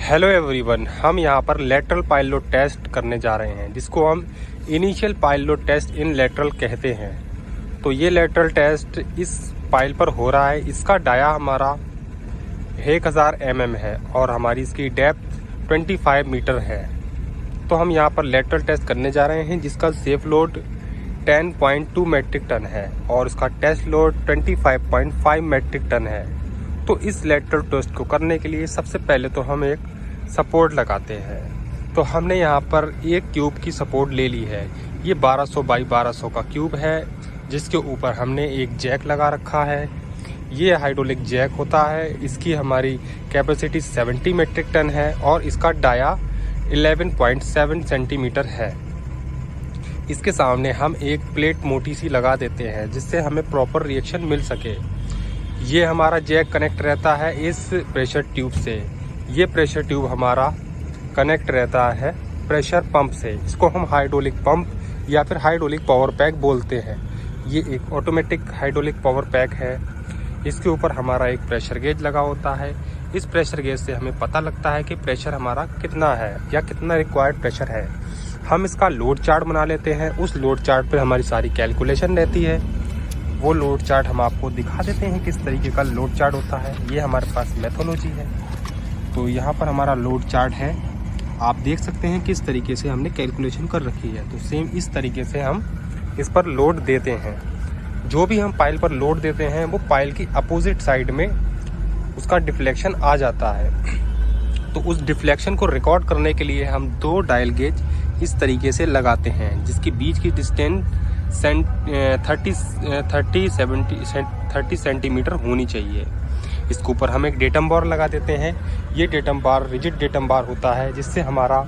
Hello everyone, हम यहाँ पर लेटरल पाइल लोड टेस्ट करने जा रहे हैं, जिसको हम इनिशियल पाइल लोड टेस्ट इन लेटरल कहते हैं। तो ये लेटरल टेस्ट इस पाइल पर हो रहा है। इसका डाया हमारा 1000 mm है और हमारी इसकी डेप्थ 25 मीटर है। तो हम यहाँ पर लेटरल टेस्ट करने जा रहे हैं, जिसका सेफ लोड 10.2 मेट्रिक टन है और इसका टेस्ट लोड 25.5 मेट्रिक टन है। तो इस लेटरल टेस्ट को करने के लिए सबसे पहले तो हम एक सपोर्ट लगाते हैं। तो हमने यहाँ पर एक क्यूब की सपोर्ट ले ली है। ये 1200 बाई 1200 का क्यूब है, जिसके ऊपर हमने एक जैक लगा रखा है। ये हाइड्रोलिक जैक होता है। इसकी हमारी कैपेसिटी 70 मेट्रिक टन है और इसका डाया 11.7 सेंटीमीटर है। इसके सामने हम एक प्लेट मोटी सी लगा देते हैं, जिससे हमें प्रॉपर रिएक्शन मिल सके। ये हमारा जैक कनेक्ट रहता है इस प्रेशर ट्यूब से। ये प्रेशर ट्यूब हमारा कनेक्ट रहता है प्रेशर पंप से। इसको हम हाइड्रोलिक पंप या फिर हाइड्रोलिक पावर पैक बोलते हैं। ये एक ऑटोमेटिक हाइड्रोलिक पावर पैक है। इसके ऊपर हमारा एक प्रेशर गेज लगा होता है। इस प्रेशर गेज से हमें पता लगता है कि प्रेशर हमारा कितना है या कितना रिक्वायर्ड प्रेशर है। हम इसका लोड चार्ट बना लेते हैं। उस लोड चार्ट पर हमारी सारी कैलकुलेशन रहती है। वो लोड चार्ट हम आपको दिखा देते हैं किस तरीके का लोड चार्ट होता है। ये हमारे पास मेथोलॉजी है। तो यहाँ पर हमारा लोड चार्ट है, आप देख सकते हैं किस तरीके से हमने कैलकुलेशन कर रखी है। तो सेम इस तरीके से हम इस पर लोड देते हैं। जो भी हम पाइल पर लोड देते हैं वो पाइल की अपोजिट साइड में उसका डिफ्लेक्शन आ जाता है। तो उस डिफ्लेक्शन को रिकॉर्ड करने के लिए हम 2 डायल गेज इस तरीके से लगाते हैं, जिसकी बीच की डिस्टेंस 30 सेंटीमीटर होनी चाहिए। इसके ऊपर हम एक डेटम बार लगा देते हैं। ये डेटम बार रिजिड डेटम बार होता है, जिससे हमारा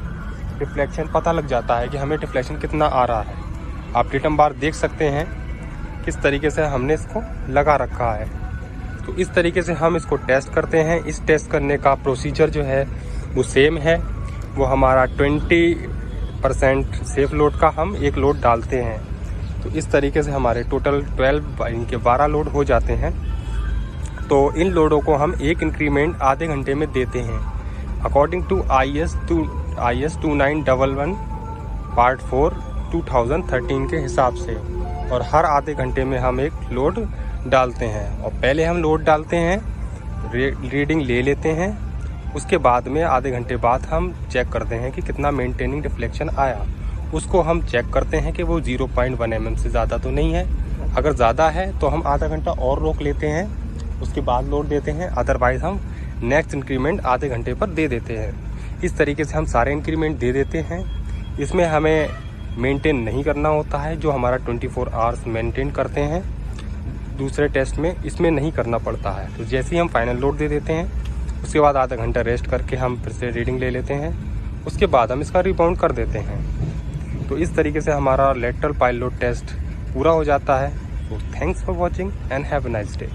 डिफ्लेक्शन पता लग जाता है कि हमें डिफ्लेक्शन कितना आ रहा है। आप डेटम बार देख सकते हैं किस तरीके से हमने इसको लगा रखा है। तो इस तरीके से हम इसको टेस्ट करते हैं। इस टेस्ट करने का प्रोसीजर जो है वो सेम है। वो हमारा 20% सेफ लोड का हम एक लोड डालते हैं। तो इस तरीके से हमारे टोटल 12 लोड हो जाते हैं। तो इन लोडों को हम एक इंक्रीमेंट आधे घंटे में देते हैं, अकॉर्डिंग टू IS 2911 पार्ट 4 2013 के हिसाब से। और हर आधे घंटे में हम एक लोड डालते हैं। और पहले हम लोड डालते हैं, रीडिंग ले लेते हैं। उसके बाद में आधे घंटे बाद हम चेक करते हैं कि कितना मेंटेनिंग डिफ्लेक्शन आया। उसको हम चेक करते हैं कि वो 0.1 mm से ज़्यादा तो नहीं है। अगर ज़्यादा है तो हम आधा घंटा और रोक लेते हैं, उसके बाद लोड देते हैं। अदरवाइज़ हम नेक्स्ट इंक्रीमेंट आधे घंटे पर दे देते हैं। इस तरीके से हम सारे इंक्रीमेंट दे देते हैं। इसमें हमें मेंटेन नहीं करना होता है, जो हमारा 24 आवर्स मेंटेन करते हैं दूसरे टेस्ट में, इसमें नहीं करना पड़ता है। तो जैसे ही हम फाइनल लोड दे देते हैं, उसके बाद आधा घंटा रेस्ट करके हम फिर से रीडिंग ले लेते हैं। उसके बाद हम इसका रिबाउंड कर देते हैं। तो इस तरीके से हमारा लेटरल पाइल लोड टेस्ट पूरा हो जाता है। तो thanks for watching and have a nice day.